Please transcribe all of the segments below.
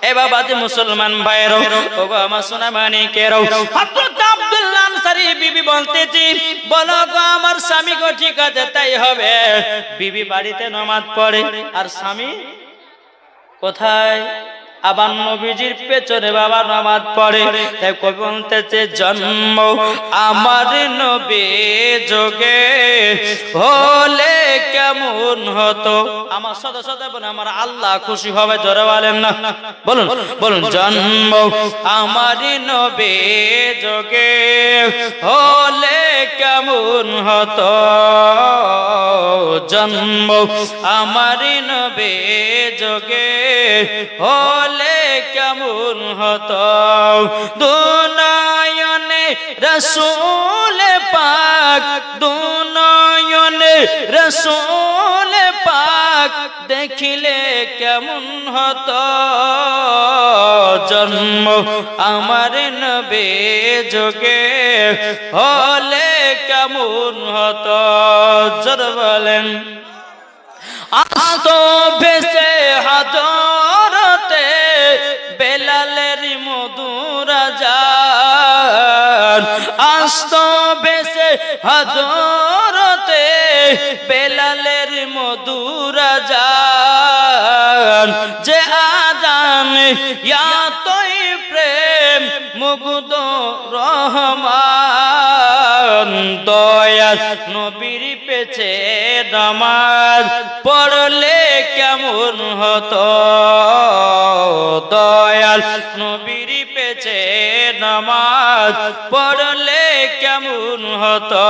এ বাবা যে মুসলমান ভাইরো ওগো আমার সোনা মানিকেরো, হযরত আব্দুল্লাহ আনসারী বিবি বলতেছি, বলো গো আমার স্বামী গো, ঠিক আছে তাই হবে। বিবি বাড়িতে নামাজ পড়ে আর স্বামী কোথায়? আবার নবীজির পেছনে বাবা নামাজ পড়ে। তাই কবি বলতেছে, জন্ম আমার নবী যোগে হলে কেমন হতো। আমার সাথে সাথে বলেন আমার আল্লাহ খুশি হবে, জোরে বলেন না, বলুন বলুন। জন্ম আমার নবী যোগে হলে কেমন হতো, জন্ম আমার নবী যোগে হলে কেমন হতো। দুনয়নে রাসূল পাক, দুনয়নে রাসূল পাক দেখিলে কেমন হতো, জন্ম আমার নবী যোগে হলে কেমন হতো। জোরে বলেন। আসতো ভেসে হাজরতে বেলালের মধুর আযান, আসতো ভেসে হাজরতে বেলালের মধুর আযান, যে আযান ইয়াতই প্রেম মুগ্ধ রহমান, দয়াল নবীর পেছে নামাজ পড়লে কেমন হতো, দয়াল নবীর পেছে নামাজ পড়লে কেমন হতো।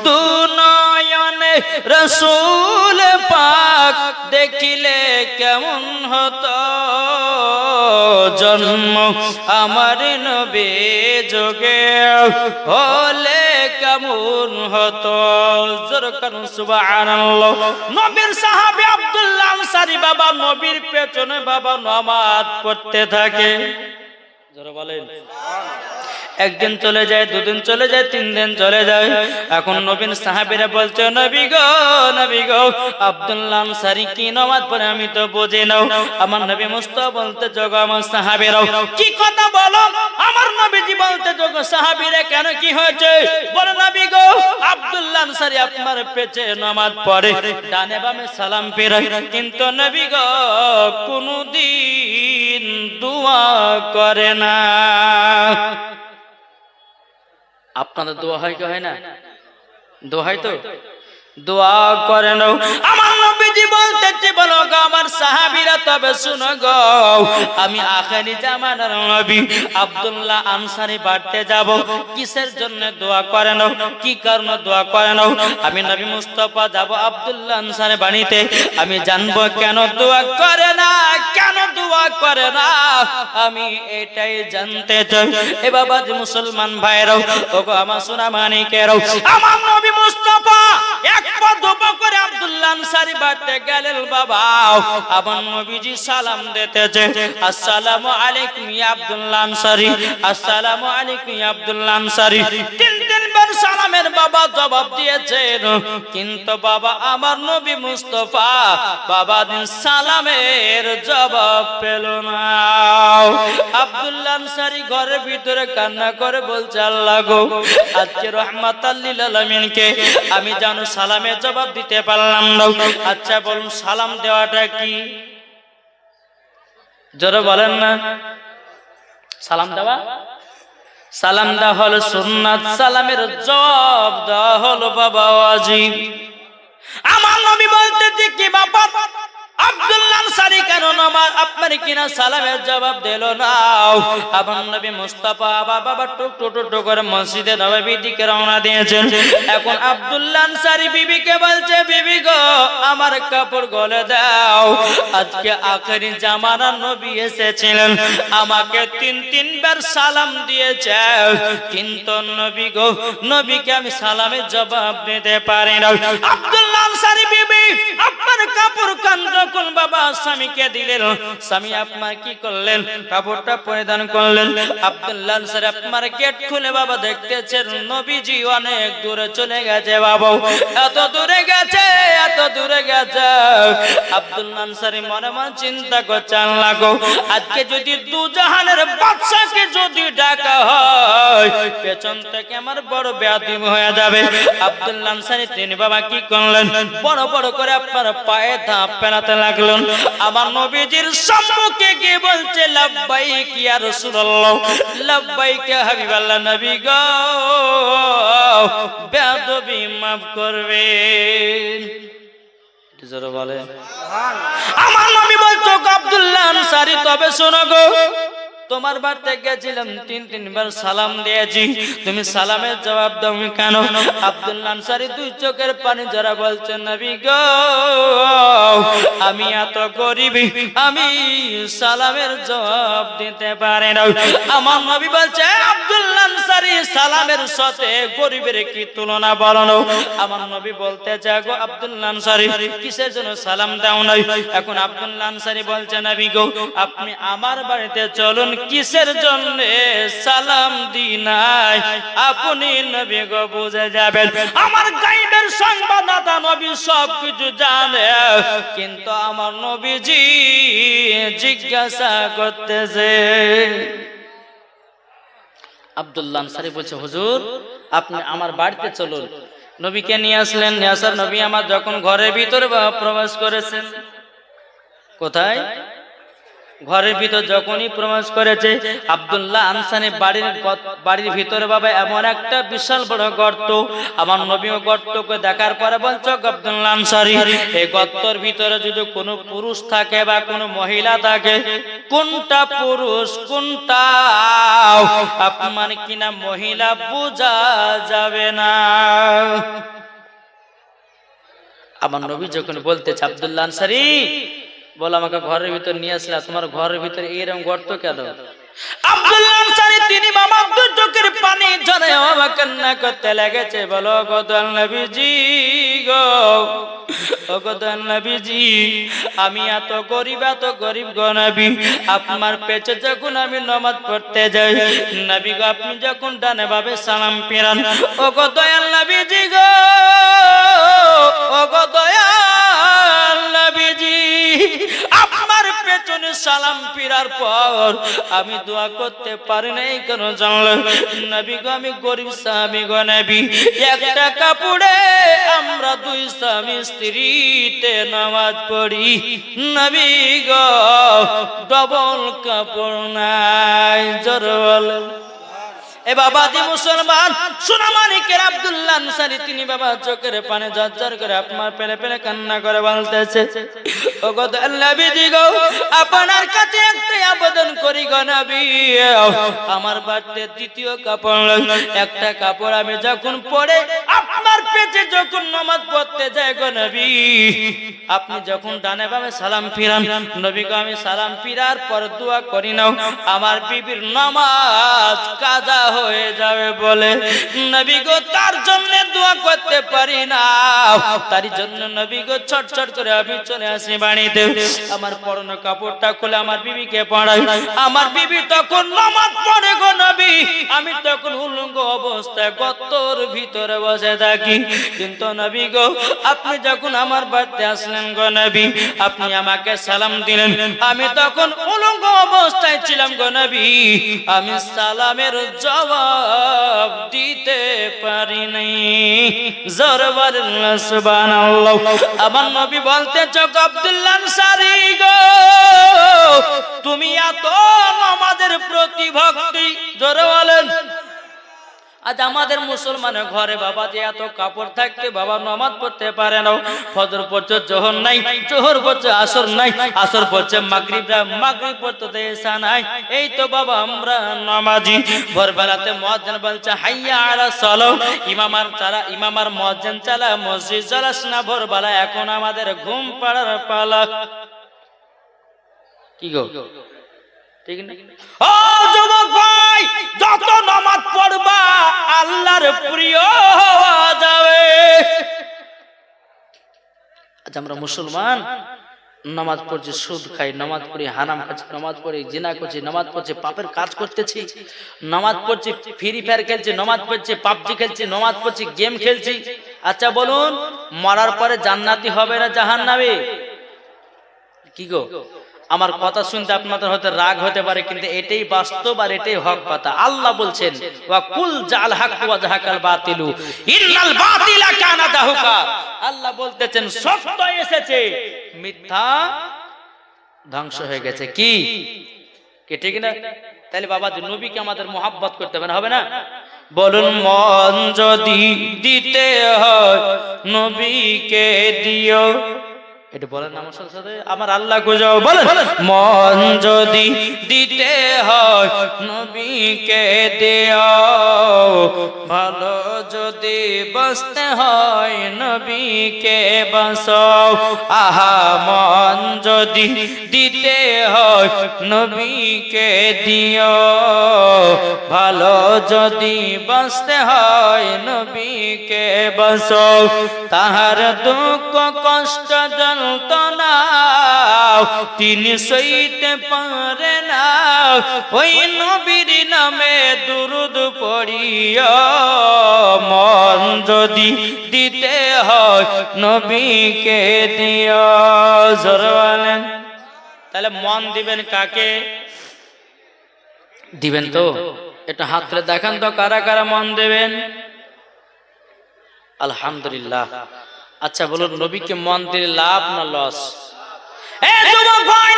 দুনয়নে রাসূল পাক দেখিলে কেমন হতো, জন্ম আমার নবী যোগে হলে কেমন হতো। জোরে কারণ সুবহানাল্লাহ। নবীর সাহাবী আব্দুল্লাহ আনসারী বাবা নবীর পেছনে বাবা নামাজ পড়তে থাকে। জোরে বলেন। একদিন চলে যায়, দুদিন চলে যায়, 3 দিন চলে যায়। এখন নবীর সাহাবীরা বলছে, নবী গো নবী গো, আব্দুল্লাহ আনসারী কি নামাজ পড়ে আমি তো বুঝি না। আমার নবী মুস্তাফা বলতে, জগো আমার সাহাবীরাও কি কথা বলো। আমার নবীজি বলতে, জগো সাহাবীরা কেন কি হয়েছে? বলে, নবী গো আব্দুল্লাহ আনসারী আপনার পেছে নামাজ পড়ে, ডানে বামে সালাম ফেরায়, কিন্তু নবী গো কোনদিন দোয়া করে না। আপনাদের দোয়া হয় কি হয় না? দোয়া হয় তো? দোয়া করে নাও। আমার নবীজি বলতেছে, বলো গো আমার সাহাবীরা তবে শুনো গো, আমি আখেরি জামানার নবী আব্দুল্লাহ আনসারী বাড়তে যাব, কিসের জন্য দোয়া করে নাও, কি কারণে দোয়া করে নাও। আমি নবী মুস্তাফা যাব আব্দুল্লাহ আনসারী বাড়িতে, আমি জানবো কেন দোয়া করে না, কেন দোয়া করে না, আমি এটাই জানতে চাই। এ বাবা যে মুসলমান ভাইরাও ওগো আমার সোনা মানিকেরাও, আমার নবী মুস্তাফা এক পা দুপা করে আব্দুল্লাহ আনসারী বাড়তে গেলেন বাবা। আমার নবীজি সালাম দিতেছে, আসসালামু আলাইকুম ইয়া আব্দুল্লাহ আনসারী, আসসালামু আলাইকুম ইয়া আব্দুল্লাহ আনসারী। 3 বার সালামের বাবা জবাব দিয়েছেন, কিন্তু বাবা আমার নবী মুস্তাফা বাবা দিন সালামের জবাব পেল না। আব্দুল্লাহ আনসারী ঘরের ভিতরে কান্না করে বলছে, আল্লাহ গো আজকে রাহমাতাল লিল আলামিনকে আমি জানো সালামের জবাব দিতে পারলাম না। আচ্ছা বলুন সালাম দেওয়াটা কি? জোরে বলেন না। সালাম দেওয়া, সালাম দেওয়া হলো সুন্নাত, সালামের জবাব দেওয়া হলো বাবা ওয়াজিব। আমার নবী বলতেছে কি বাবা আব্দুল্লাহ আনসারী কেন নামাজ আপনার কিনা সালামের জবাব দিল না। আমার নবী মুস্তাফা বাবা টুক টুক টুক করে মসজিদে নববীর দিকে রওনা দিয়েছেন। এখন আব্দুল্লাহ আনসারী বিবিকে বলছে, বিবি গো আমার কাপড় গলে দাও, আজকে আখেরি জামানার নবী এসেছিলেন, আমাকে 3 বার সালাম দিয়েছে, কিন্তু নবী গো নবীকে আমি সালামের জবাব দিতে পারি না। আব্দুল্লাহ আনসারী বিবি আপনার কাপড় কান্ড যখন বাবা স্বামীকে দিলেন, স্বামী আপনার কি করলেন, কাপড়টা পরিধান করলেন। আব্দুল্লাহ আনসারী আপনার গেট খুলে বাবা দেখতেছেন নবীজি অনেক দূরে চলে গেছে। বাবা এত দূরে গেছে, এত দূরে গেছে। আব্দুল্লাহ আনসারী মনে মনে চিন্তা করছে, আল্লাহ গো, আজকে যদি দু জাহানের বাদশাকে যদি ডাকা হয়, পেছন থেকে আমার বড় বেয়াদবি হয়ে যাবে। আব্দুল্লাহ আনসারী তিনি বাবা কি করলেন, বড় বড় করে আপনার পায়ে ধাপ ফেলাতে লাগলেন। আমার নবীজির সম্মুখে গিয়ে বলছে, লাব্বাইক ইয়া রাসূলুল্লাহ, লাব্বাইক ইয়া হাবিবাল্লাহ, নবী গো বেয়াদবি মাফ করবেন। জোরে বলে আমার নবী বলছো, আব্দুল্লাহ আনসারী তবে শোনো গো, তোমার বাড়িতে গেছিলাম, তিনবার সালাম দিয়েছি, তুমি সালামের জবাব দাও কেন? আব্দুল্লাহ আনসারী দুই চোখের পানি জরা বলছেন, নবী গো আমি এত গরিব, আমি সালামের জবাব দিতে পারি না। আমার নবী বলছে, আব্দুল্লাহ আনসারী সালামের সাথে গরিবের কি তুলনা বলো না? আমার নবী বলতে চায়, গো আব্দুল্লাহ আনসারী কিসের জন্য সালাম দাও নাই? এখন আব্দুল্লাহ আনসারী বলছে, নবী গো আপনি আমার বাড়িতে চলুন, কিসের জন্য সালাম দি নাই আপনি নবী গো বুঝে যাবেন। আমার গায়েবের সংবাদদাতা নবী সবকিছু জানে, কিন্তু আমার নবীজি জিজ্ঞাসা করতেছে। আব্দুল্লাহ আনসারী বলছে, হুজুর আপনি আমার বাড়িতে চলুন। নবীকে নিয়ে আসলেন, নিয়ে আসার নবী আমার যখন ঘরের ভিতরে প্রবেশ করেছেন, কোথায়? ঘরের ভিতর যখনই প্রবেশ করেছে, আব্দুল্লাহ আনসারী বাড়ির ভিতরে বাবা এমন একটা বিশাল বড় গর্ত। আমার নবীও গর্তকে দেখার পরে বলছো, আব্দুল্লাহ আনসারী এই গর্তের ভিতরে যদি কোনো পুরুষ থাকে বা কোনো মহিলা থাকে, কোনটা পুরুষ কোনটা আপনার কিনা মহিলা বোঝা যাবে না। আমার নবী যখন বলতেছে, আব্দুল্লাহ আনসারী বল আমাকে ঘরের ভিতর নিয়ে আসলে, তোমার ঘরের ভিতরে এইরকম গর্ত কেন? আব্দুল্লাহ আনসারী তিনি বাবা দুই চোখের পানি ঝরে বাবা কান্না করতে লেগেছে। বলো গো দয়াল নবীজি গো, ও গো দয়াল নবীজি আমি এত গরিব গো নবী, আপনার পেছনে যখন আমি নামাজ পড়তে যাই, নবী গো আপনি যখন ডানে ভাবে সালাম ফেরান, ও গো দয়াল নবীজি গো, ও গো দয়াল নবীজি আপনার পেছনে সালাম ফিরার পর আমি দোয়া করতে পারি নাই কেন জানলেন? নবী গো আমি গরিব সাহাবী গো নবী, একটা কাপড়ে আমরা দুই স্বামী স্ত্রীতে নামাজ পড়ি, নবী গো ডবল কাপড় নাই। জোরে বলেন এ বাবাজি মুসলমান সোনামানিকের আব্দুল্লাহ আনসারী তিনি বাবা চোখের পানি ঝরঝর করে আপনার পেলে পেলে কান্না করে বলতেছে, ও গো নবীজি গো আপনার কাছে একটাই আবেদন করি গো নবী, আমার বাড়িতে দ্বিতীয় কাপড়, একটা কাপড় আমি যখন পরে আপনার পেটে যখন নামাজ পড়তে যাই গো নবী, আপনি যখন ডানে বামে সালাম ফিরান, নবী গো আমি সালাম ফিরার পর দোয়া করি নাও আমার বিবির নামাজ কাজা হয়ে যাবে বলে, নবী গো তার জন্য দোয়া করতে পারি না, তার জন্য নবী গো ছটছট করে আমি চলে আসি বাড়িতে, আমার পরনে কাপড়টা খুলে আমার বিবিকে পড়াই, আমার বিবি তখন নামাজ পড়ে গো নবী, আমি তখন উলঙ্গ অবস্থায় গর্তের ভিতরে বসে থাকি। কিন্তু নবী গো আপনি যখন আমার বাড়িতে আসলেন গো নবী, আপনি আমাকে সালাম দিলেন, আমি তখন উলঙ্গ অবস্থায় ছিলাম গো নবী, আমি সালামের জবাব দিতে পারি নাই। জোরে বলেন সুবহানাল্লাহ। আমার নবী বলতে চোখ আব্দুল্লাহ আনসারী গো তুমি এত নামাজের প্রতি ভক্তি, জোরে বলেন। আজ আমাদের মুসলমানের ঘরে বাবা যে এত কাপড় থাকতে বাবা নামাজ পড়তে পারে না, ফজর পড়ছে জোহর নাই, জোহর পড়ছে আসর নাই, আসর পড়ছে মাগরিব নাই, মাগরিব পড়তে এশা নাই, এই তো বাবা আমরা নামাজি। ভোরবেলাতে মুয়াজ্জিন বলছে হাইয়া আলাস সালাহ, ইমামার মুয়াজ্জিন চালা মসজিদ চালাস না, ভোরবেলা এখন আমাদের ঘুম পাড়ার পালা। কি গো ঠিক না? ও যুবক ভাই যত নামাজ পড়বা আল্লাহর প্রিয় হওয়া যাবে। আজ আমরা মুসলমান নামাজ পড়ছি, সুদ খাই, নামাজ পড়ি, হারাম খাচ্ছি, নামাজ পড়ি, জিনা করছি, নামাজ পড়ছি, পাপের কাজ করতেছি, নামাজ পড়ছি, ফ্রি ফায়ার খেলছি, নামাজ পড়ছি, পাবজি খেলছি, নামাজ পড়ছি, গেম খেলছি। আচ্ছা বলুন, মরার পরে জান্নাতি হবে না জাহান্নামী? কি গো, আমার কথা শুনতে আপনাদের হয়তো রাগ হতে পারে, কিন্তু এটাই বাস্তব আর এটাই হক কথা। আল্লাহ বলছেন ওয়া কুল জাল হক ওয়া জাহাকাল বাতিলু ইন্নাল বাতিলা কানা যাহুকা। আল্লাহ বলতেছেন সত্য এসেছে, মিথ্যা ধ্বংস হয়ে গেছে। কি কি ঠিক না? তাহলে বাবা নবীকে আমাদের মহব্বত করতে হবে না? বলুন, মন যদি দিতে হয় নবীকে দিও। এটা বলেন আমার সাথে, আমার আল্লাহ গুজাও বলেন, মন যদি দিতে হয় নবীকে দিও, ভালো যদি বাঁচতে হয় নবীকে বাঁচাও। আহা, মন যদি দিতে হয় নবীকে দিও, ভালো যদি বাঁচতে হয় নবীকে বাঁচাও। তাহার দুঃখ কষ্ট যন্ত্রণা তিনি সইতে পারে না, ওই নবীর নামে দুরূদ পড়িয়া। মন যদি দিতে হয় নবীকে দিও। জোরে বলেন। তাহলে মন দিবেন কাকে? দিবেন তো? এটা হাত তুলে দেখান তো, কারা কারা মন দেবেন? আলহামদুলিল্লাহ। আচ্ছা বলুন, নবীকে মন দিলে লাভ না লস?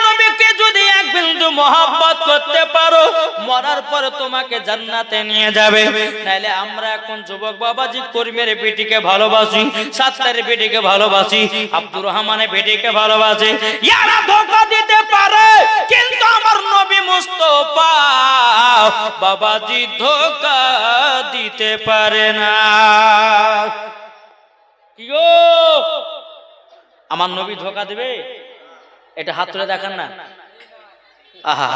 নবীকে যদি এক বিন্দু মহব্বত করতে পারো, মরার পরে তোমাকে জান্নাতে নিয়ে যাবে। নাইলে আমরা এখন যুবক বাবাজি করিমের বেটিকে ভালোবাসি, সাত্তারের বেটিকে ভালোবাসি, আব্দুর রহমানের বেটিকে ভালোবাসি। ইয়ারা ধোঁকা দিতে পারে, কিন্তু আমার নবী মুস্তাফা বাবাজি ধোঁকা দিতে পারে না। কি গো, আমার নবী ধোঁকা দিবে? এটা হাত তুলে দেখান না। আহা,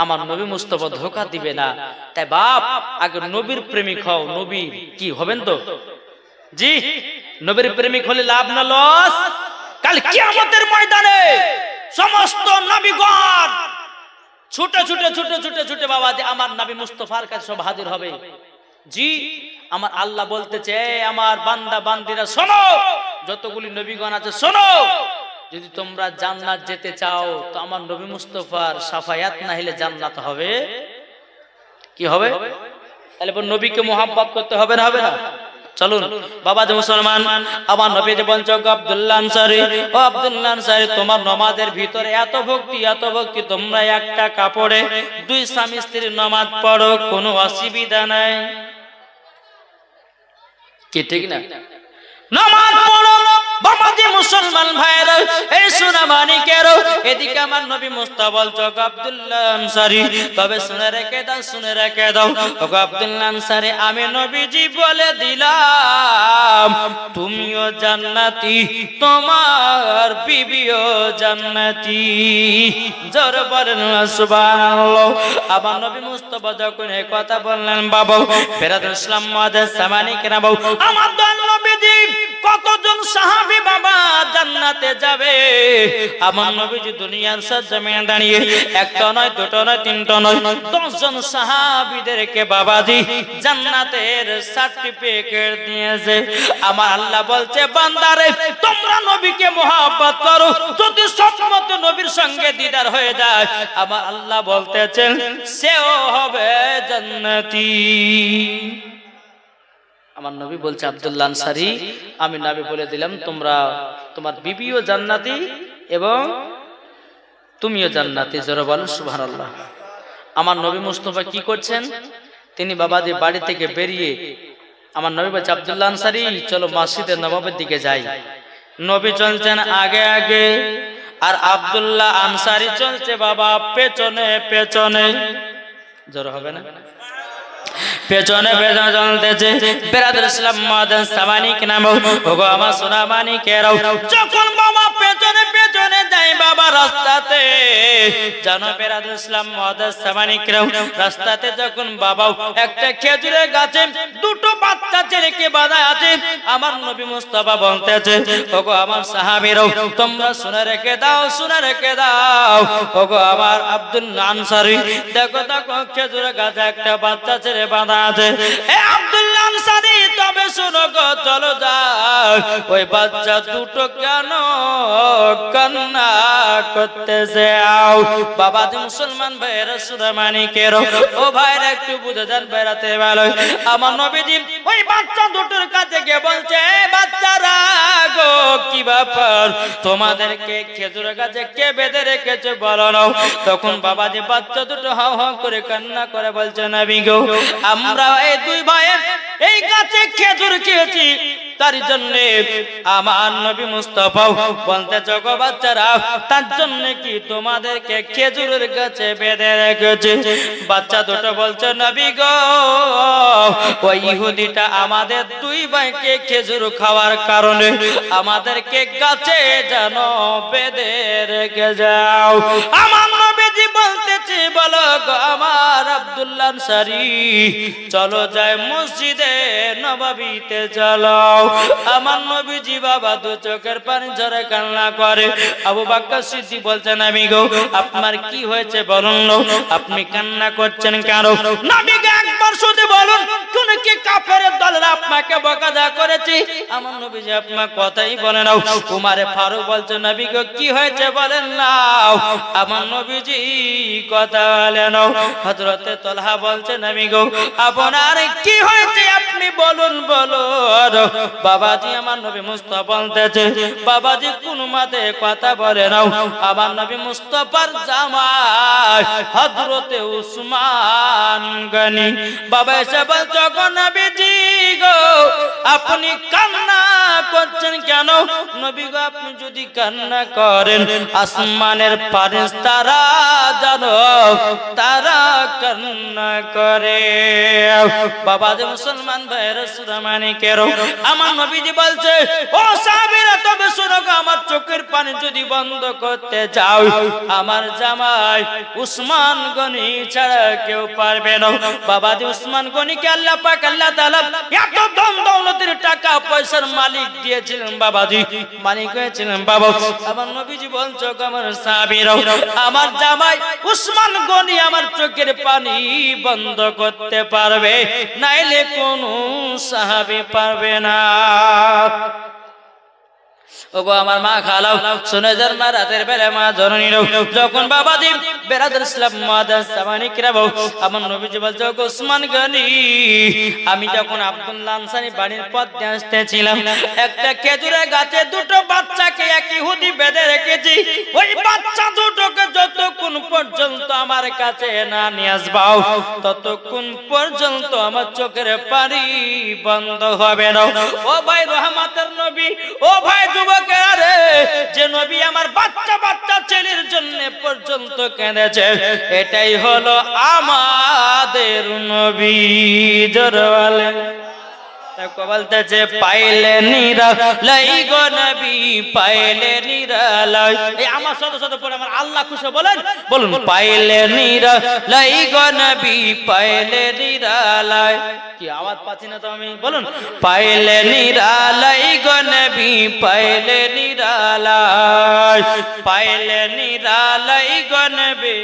আমার নবী মুস্তাফা ধোঁকা দিবে না। তাই বাপ, আগে নবীর প্রেমিক হও। নবী কি হবেন তো? জি, নবীর প্রেমিক হলে লাভ না লস? কাল কিয়ামতের ময়দানে সমস্ত নবীগণ ছুটে ছুটে ছুটে ছুটে ছুটে বাবা যে আমার নবী মুস্তাফার কাছে সব হাজির হবে। জি, আমার আল্লাহ বলতেছে, আমার বান্দা বান্দিরা শোনো, যতগুলি নবীগণ আছে শোনো, যদি তোমরা জান্নাত যেতে চাও তো আমার নবী মুস্তাফার শাফায়াত না হলে জান্নাত হবে কি হবে? তাহলে নবীকে মুহাব্বত করতে হবে না? হবে না? চলুন বাবা যে মুসলমান, আমার নবী যে বলছো আব্দুল্লাহ আনসারী, ও আব্দুল্লাহ আনসারী, তোমার নামাজের ভিতরে এত ভক্তি, তোমরা একটা কাপড়ে দুই স্বামী স্ত্রীর নামাজ পড়ো, কোনো অসুবিধা নাই। কি ঠিক না? নামাজ পড়ো বাবাজি মুসলমান ভাইরা, এই সোনা মানিকেরও, এদিকে আমার নবী মুস্তাফা বলছো আব্দুল্লাহ আনসারী, তবে শুনে রেখে দাও, শুনে রেখে দাও ও আব্দুল্লাহ আনসারী, আমি নবীজি বলে দিলাম তুমিও জান্নাতি, তোমার বিবিও জান্নাতি। জোরে বলেন সুবহানাল্লাহ। আমার নবী মুস্তাফা যখন এই কথা বললেন, বাবা ফেরাদুল ইসলাম মাদার সামানি কেনা বাবু, আমার নবীজি কতজন সাহাবী বাবা জান্নাতে যাবে? আমার নবীজি দুনিয়ার সাজমিনে দাঁড়িয়ে একটা নয়, দুটো নয়, তিনটা নয়, 10 জন সাহাবীদেরকে বাবাজি জান্নাতের সার্টিফিকেট দিয়েছে। আমার আল্লাহ বলছে, বান্দারে তোমরা নবীকে মহব্বত করো, যদি সম্মত নবীর সঙ্গে দিদার হয়ে যায়, আমার আল্লাহ বলতেছেন সেও হবে জান্নাতি। আমার নবী বলছে আব্দুল্লাহ আনসারী, আমি নবী বলে দিলাম তোমরা, তোমার বিবিও জান্নাতি এবং তুমিও জান্নাতি। জোরে বলেন সুবহানাল্লাহ। আমার নবী মুস্তাফা কি করছেন? তিনি বাবাজি বাড়ি থেকে বেরিয়ে আমার নবী বলছে আব্দুল্লাহ আনসারী, চলো মসজিদে নববীর দিকে যাই। নবী চলছেন আগে আগে, আর আব্দুল্লাহ আনসারী চলছে বাবা পেছনে পেছনে। জোরে হবে না? পেছনে পেছনে চলতেছে। বেরাদুল ইসলাম মাদান সামানিক নাম, ওগো আমার সোনা মানিকেরাও, যখন বাবা পেছনে পেছনে চলে যায় বাবা রাস্তাতে। জানো বেরাদুল ইসলাম মুআদ্দাস সামানিকরাম, রাস্তাতে যখন বাবাও একটা খেজুরের গাছে দুটো বাচ্চা ছেলেকে বাঁধা আছে, আমার নবী মুস্তাফা বলতেছে, ওগো আমার সাহাবীরাও তোমরা শুনে রেখে দাও, শুনে রেখে দাও। ওগো আমার আব্দুল্লাহ আনসারী, দেখো দেখো খেজুরের গাছে একটা বাচ্চা ছেলে বাঁধা আছে। এ আব্দুল্লাহ আনসারী, তবে শুনো গো, চলো যাও। ওই বাচ্চা দুটো কেন কান্না করতেছে? আও বাবা যে মুসলমান ভাইয়েরা সুরামানিকের, ও ভাইরা একটু বুঝে যান, বেড়াতে ভালো। আমার নবীজি ওই বাচ্চা দুটোর কাছে গিয়ে বলছে, বাচ্চারা গো, কি ব্যাপার, তোমাদেরকে খেজুরের গাছে কে বেঁধে রেখেছে বলো না। তখন বাবাজি বাচ্চা দুটো হাও হাও করে কান্না করে বলছে, নবী গো, আমরা এই দুই ভাইয়ে এই গাছে খেজুর খেয়েছি, তার জন্য আমার নবী মুস্তাফা বলতে, গো বাচ্চারা, তার জন্য কি তোমাদেরকে খেজুরের গাছে বেঁধে রেখেছে? বাচ্চা দুটো বলছে, নবী গো, ওই ইহুদিটা আমাদের দুই ভাইকে খেজুর খাওয়ার কারণে আমাদেরকে গাছে যেন বেঁধে রেখে যাও। আমার নবীজি বলতেছে, বলো গো আমার আব্দুল্লাহ আনসারী, চলো যাই মসজিদে নববীতে চলো। আমার নবীজি বাবা দু চোখের পানি ঝরে কান্না করে। আবু বকর সিদ্দিক বলছেন, নবী গো, আপনার কি হয়েছে বলুন, আপনি কান্না করছেন কেন? নবীকে একবার শুধু বলুন, কোন কি কাফেরের দলরা আপনাকে বকাঝকা করেছে? আমার নবীজি আপনার কথাই বলেন না। উমারে ফারুক বলছে, নবী গো, কি হয়েছে বলেন না। আমার নবীজি কথা বলেন। হযরতে তালহা বলছে, নবী গো, আপনার কি হয়েছে আপনি বলুন বলুন। বাবাজি আমার নবী মুস্তাফা বলতেছে, বাবাজি কোন মাতে কথা বলে নাও। আমার নবী মুস্তাফার জামাই হযরতে উসমান গনি বাবা এসে বলছে, গো নবীজি গো, আপনি কান্না করছেন কেন? নবী গো, আপনি যদি কান্না করেন, আসমানের ফেরেশতারা জানো তারা কান্না করে। বাবা যে মুসলমান ভাইরা সুরামানিকের, আমার নবীজি বলছে, ও সাহাবীরা, তবে শুনো গো, আমার চোখের পানি যদি বন্ধ করতে যাও, আমার জামাই উসমান গনি ছাড়া কেউ পারবে না। বাবা যে উসমান গনিকে আল্লাহ পাক আল্লাহ তাআলা এত ধন দৌলতের টাকা পয়সার মালিক দিয়েছিলেন, বাবাজি মালিক হয়েছিলেন বাবা। আমার নবীজি বলছে, আমার সাহাবীরা, আমার জামাই উসমান গনি আমার চোখের পানি বন্ধ করতে পারবে, নাইলে কোন সাহাবী পারবে না। ওগো আমার মা খালাও, শুনে যান, মা রাতের বেলা মা জননী যখন বাবাজি বেরাদুল ইসলাম মুআদ্দাস সামানিকরাম, আমার নবীজি বলছে, ওগো উসমান গনি, আমি যখন আব্দুল্লাহ আনসারী বাড়ির পথ দিয়ে আসতেছিলাম, একটা খেজুরের গাছে দুটো বাচ্চাকে এক ইহুদি বেঁধে রেখেছি। ওই বাচ্চা দুটোকে যতক্ষণ পর্যন্ত আমার কাছে না নিয়ে আসবাও, ততক্ষণ পর্যন্ত আমার চোখের পানি বন্ধ হবে না। ও ভাই রহমতের নবী, ও ভাই যুবকেরা, যে নবী আমার বাচ্চা বাচ্চা ছেলের জন্য পর্যন্ত কেঁদেছে, এটাই হলো আমাদের নবী। জোরওয়ালে বলতেছে, পাইলে নিরালাই গো নবী, পাইলে নিরালাই। এই আমার সাথে সাথে পড়ে আমার আল্লাহ খুশি বলেন, বলুন, পাইলে নিরালাই গো নবী, পাইলে নিরালাই। কি আওয়াজ পাচ্ছি না তো আমি, বলুন, পাইলে নিরালাই গো নবী, পাইলে নিরালাই, পাইলে নিরালাই গো নবী।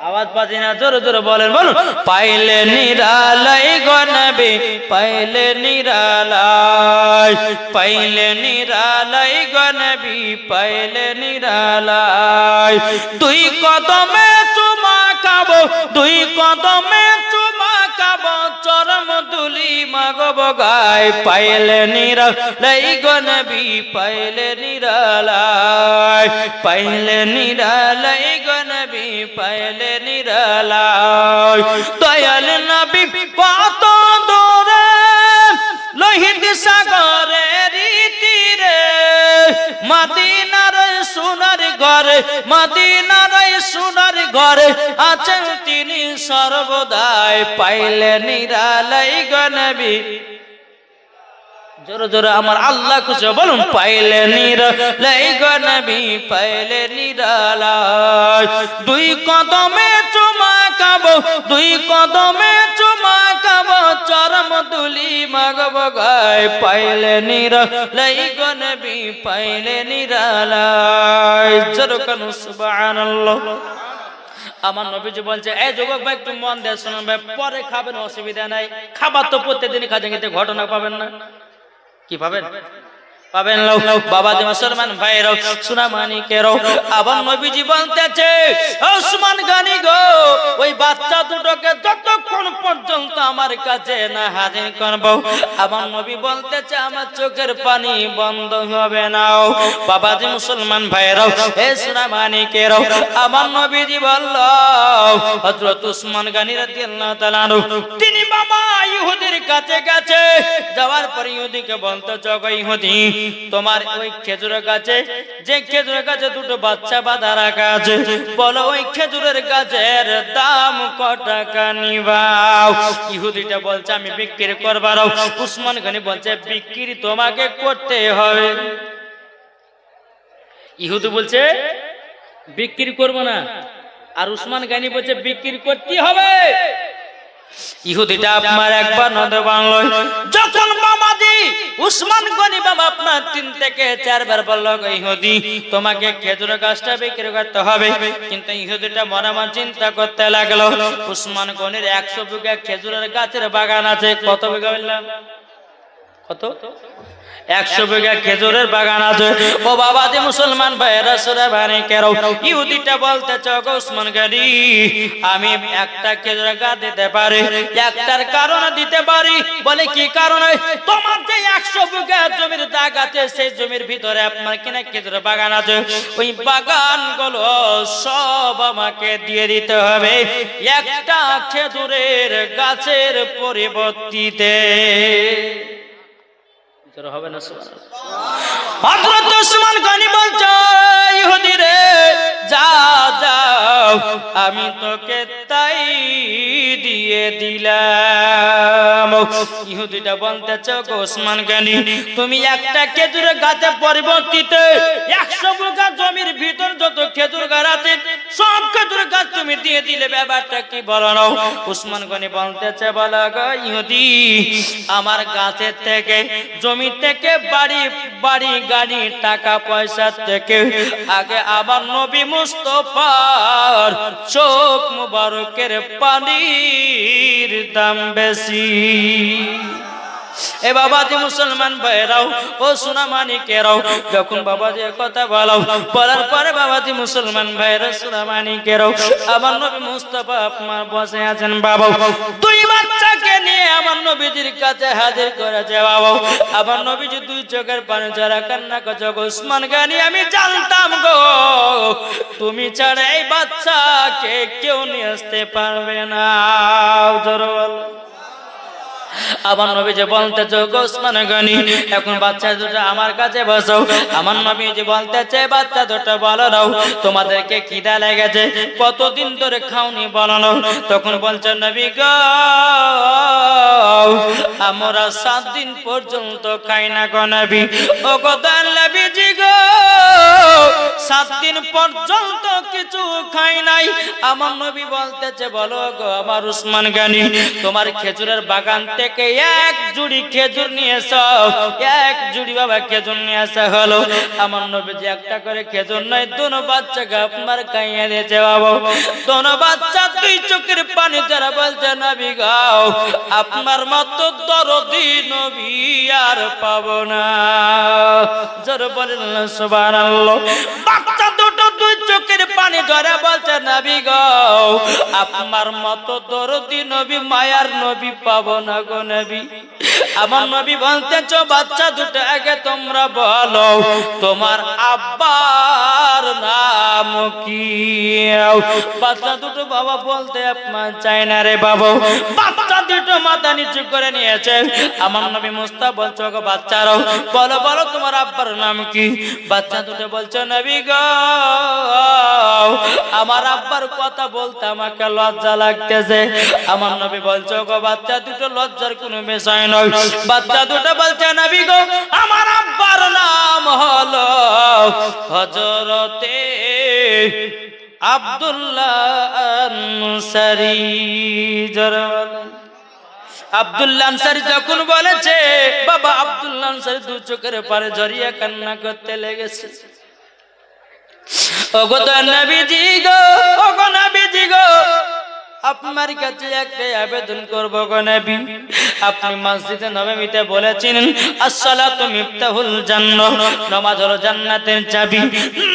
আওয়াজ পাচ্ছি না, জোরে জোরে বলেন, বলুন, পাইলে নিরালাই গো নবী, পাইলে নিরালাই, পাইলে নিরালাই গো নবী, পাইলে নিরালাই। দুই কদমে চুমা খাবো, দুই কদমে চুমা খাবো, চরম দুলি মাগব গায়, পাইলে নিরালাই গো নবী, পাইলে নিরালাই, পাইলে নিরালাই গো নবী, পাইলে নিরালাই। দয়াল নবী কত দূরে, লোহিত সাগরের তীরে, মদিনার সোনার ঘরে, মদিনার সোনার ঘরে আছেন তিনি সর্বদাই, পাইলে নিরালাই গো নবী। জোরে জোরে আমার আল্লাহ খুশি বলুন পাইলে নিরালাই গো নবী পাইলে নিরালাই দুই কদমে চুমা খাবো দুই কদমে চুমা খাবো চরম দুলি মাগব গায় পাইলে নিরালাই গো নবী পাইলে নিরালাই জোরে কানু সুবহানাল্লাহ আমার নবীজি বলছে এই যুবক ভাই একটু মন দিয়ে শুনুন ভাই পরে খাবেন অসুবিধা নাই খাবার তো প্রত্যেকদিন খাচ্ছেন কিন্তু ঘটনা পাবেন না কি পাবেন পাবেন বাবা যে মুসলমান ভাইরাও সোনা মানিকেরাও আবার নবীজি বলতেছে ওসমান গনি গো ওই বাচ্চা দুটোকে যতক্ষণ পর্যন্ত আমার কাছে না হাজির করব আমার নবী বলতেছে আমার চোখের পানি বন্ধ হবে না বাবা যে মুসলমান ভাইরাও হে সোনা মানিকেরাও আমার নবীজি বলল হযরত ওসমান গনি রাদিয়াল্লাহু তাআলা তিনি বাবা ইহুদির কাছে গেছে যাওয়ার পর ইহুদিকে বলতে জগো ইহুদি তোমার ওই খেজুরের গাছে যে খেজুরের গাছে দুটো বাচ্চা বাঁধা রাখা আছে বলো ওই খেজুরের গাছের দাম কত টাকা নিবাও ইহুদিটা বলছে আমি বিক্রি করবার ওসমান গনি বলছে বিক্রি তোমাকে করতে হবে ইহুদি বলছে বিক্রি করব না আর ওসমান গনি বলছে বিক্রি করতে হবে ইহুদিটা আপনার একবার নদে বাংলো যখন বাবাজি ওসমান গনি বাবা আপনার 3 থেকে 4 বার বলল ইহুদি তোমাকে খেজুরের গাছটা বিক্রি করতে হবে কিন্তু ইহুদিটা মনে মনে চিন্তা করতে লাগলো ওসমান গনির 100 বিঘা খেজুরের গাছের বাগান আছে কত বিঘা বললাম কত 100 বিঘা খেজুরের বাগান আছে ও বাবা যে মুসলমান ভাইরা সুরা বানি কেরাও ইহুদিটা বলতেছে গো ওসমান গনি আমি একটা খেজুরের গাছ দিতে পারি একটার কারণে দিতে পারি বলে কি কারণে তোমার যে 100 বিঘা জমির জায়গা আছে সেই জমির ভিতরে আপনার কিনা খেজুরের বাগান আছে ওই বাগানগুলো সব আমাকে দিয়ে দিতে হবে একটা খেজুরের গাছের পরিবর্তে হবে না হযরত ওসমান গনি বলছে ইহুদি রে যা যাও আমি তোকে তাই দিয়ে দিলাম ইহুদিটা বলতেছে ওসমান গনি তুমি একটা খেজুরের গাছের পরিবর্তে 100 বিঘা জমির ভিতর যত খেজুর গাছ আছে সব খেজুর গাছ তুমি দিয়ে দিলে ব্যাপারটা কি বলো না ওসমান গনি বলতেছে বলো গো ইহুদি আমার গাছের থেকে জমি থেকে বাড়ি বাড়ি গাড়ি টাকা পয়সা থেকে আগে আমার নবী মুস্তাফার চোখ মুবারকের পানির দাম বেশি এ বাবাজি মুসলমান ভাইরাও ও সোনা মানিকেরাও যখন বাবাজি কথা বলাও বলার পরে বাবাজি মুসলমান ভাইরা সোনা মানিকেরাও আমার নবী মুস্তাফা আপনার বসে আছেন বাবা দুই বাচ্চাকে নিয়ে আমার নবীজির কাছে হাজির করেছে বাবা আমার নবীজি দুই চোখের পানি ঝরা কান্না করছে ওসমান গনি আমি জানতাম গো তুমি ছাড়া এই বাচ্চাকে কেউ নিয়ে আসতে পারবে না জোরে বলো আমার নবীজি বলতেছে ওসমান গনি এখন বাচ্চা দুটো আমার কাছে বসো আমার নবীজি বলতেছে বাচ্চা দুটো বলো নাও তোমাদেরকে খিদা লেগেছে কতদিন ধরে খাওনি বলো নাও তখন বলছে নবী গো আমরা 7 দিন পর্যন্ত খাই না গো নবী ও গো নবীজি গো 7 দিন পর্যন্ত কিছু খাই নাই আমার নবী বলতেছে বলো গো আমার ওসমান গনি তোমার খেজুরের বাগান থেকে এক জুড়ি খেজুর নিয়ে এসো এক জুড়ি বাবা খেজুর নিয়ে আসা হলো আমার নবীজি একটা করে খেজুর নয় দোনো বাচ্চাকে আপনার খাইয়ে দিয়েছে বাবা দোনো বাচ্চা দুই চোখের পানি যারা বলছে নবী গাও আপনার মতো দরদি নবী আর পাবো না জোরে বলেন সুবহানাল্লাহ বাচ্চা দুটো দুই চোখের পানি যারা বলছে নবী গাও আপনার মতো দরদি নবী মায়ার নবী পাবো না গো নবী আমার নবী বলতেছো বাচ্চা দুটো আগে তোমরা বলো তোমার আব্বার নাম কি বাচ্চা দুটো বাবা বলতে আপনার চাই না রে বাবা বাচ্চা দুটো মাথা নিচু করে নিয়েছে আমার নবী মুস্তাফা বলছো গো বাচ্চারাও বলো বলো তোমার আব্বার নাম কি বাচ্চা দুটো বলছো নবী গো আমার আব্বার কথা বলতে আমাকে লজ্জা লাগতেছে আমার নবী বলছো গো বাচ্চা দুটো লজ্জার কোনো বিষয় নয় বাচ্চা দুটো বলছে নবী গো আমার আব্বার নাম হলো হযরতে আব্দুল্লাহ আনসারী। আব্দুল্লাহ আনসারী যখন বলেছে বাবা আব্দুল্লাহ আনসারী দু চোখের পারে জড়িয়ে কান্না করতে লেগেছে। ওগো তো নবীজি গো, ওগো নবীজি গো, আপনার কাছে একটা আবেদন করব গো নবী। আপনি মসজিদে নববীতে বলেছেন আসসালাতু মিফতাহুল জান্নাহ, নামাজ হলো জান্নাতের চাবি।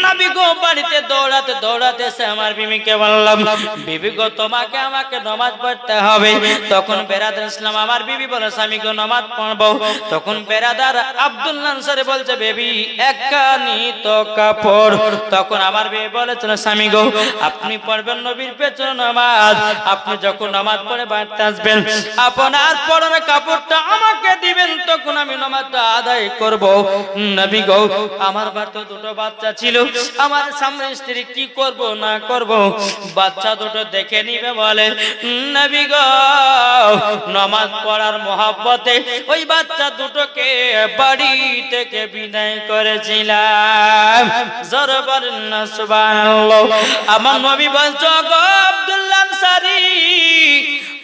নবী গো বাড়িতে দৌড়াতে দৌড়াতে এসে আমার বিবিকে বললাম বিবি গো তোমাকে আমাকে নামাজ পড়তে হবে। তখন বেরাদার ইসলাম আমার বিবি বলে স্বামী গো নামাজ পড়বো। তখন বেরাদার আব্দুল্লাহ আনসারী বলছে বেবি একখানি তো কাপড়। তখন আমার বিবি বলেছিল স্বামী গো আপনি পড়বেন নবীর পেছনে নামাজ, আপনি যখন নামাজ পড়ে বাড়িতে আসবেন আপনার পরনে কাপড়টা আমাকে দিবেন, তখন আমি নামাজটা আদায় করব। নবী গো আমার বাড়িতে দুটো বাচ্চা ছিল, আমার সামনে স্ত্রী কি করব না করব বাচ্চা দুটো দেখে নিবে বলে নবী গো নামাজ পড়ার মহব্বতে ওই বাচ্চা দুটোকে বাড়ি থেকে বিদায় করেছিলাম। জোরে বলেন না সুবহানাল্লাহ। আমার নবী বলছো গো আব্দুল্লাহ আনসারী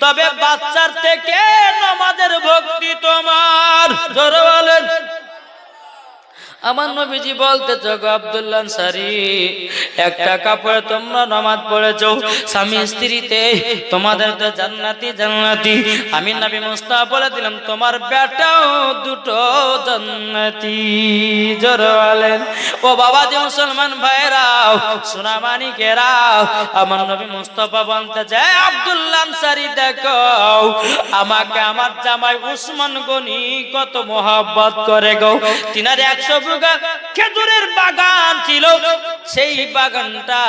তবে বাচ্চার থেকে নামাজের ভক্তি তোমার। জোরে বলেন। আমার নবীজি বলতেছো গো আব্দুল্লাহ আনসারী একটা কাপড়ে তোমরা নামাজ পড়েছো, স্বামী স্ত্রীতে তোমাদের তো জান্নাতি জান্নাতি। আমি নবী মুস্তাফা বলে দিলাম তোমার বেটাও দুটো জান্নাতি। জোরে বলেন। ও বাবা যে মুসলমান ভাইরাও সোনা মানিকেরাও, আমার নবী মুস্তাফা বলতে যায় আব্দুল্লাহ আনসারী দেখো আমাকে আমার জামাই উসমান গনি কত মহব্বত করে গো। তিনার 100 বিঘা খেজুরের বাগান ছিল, সেই বাগানটা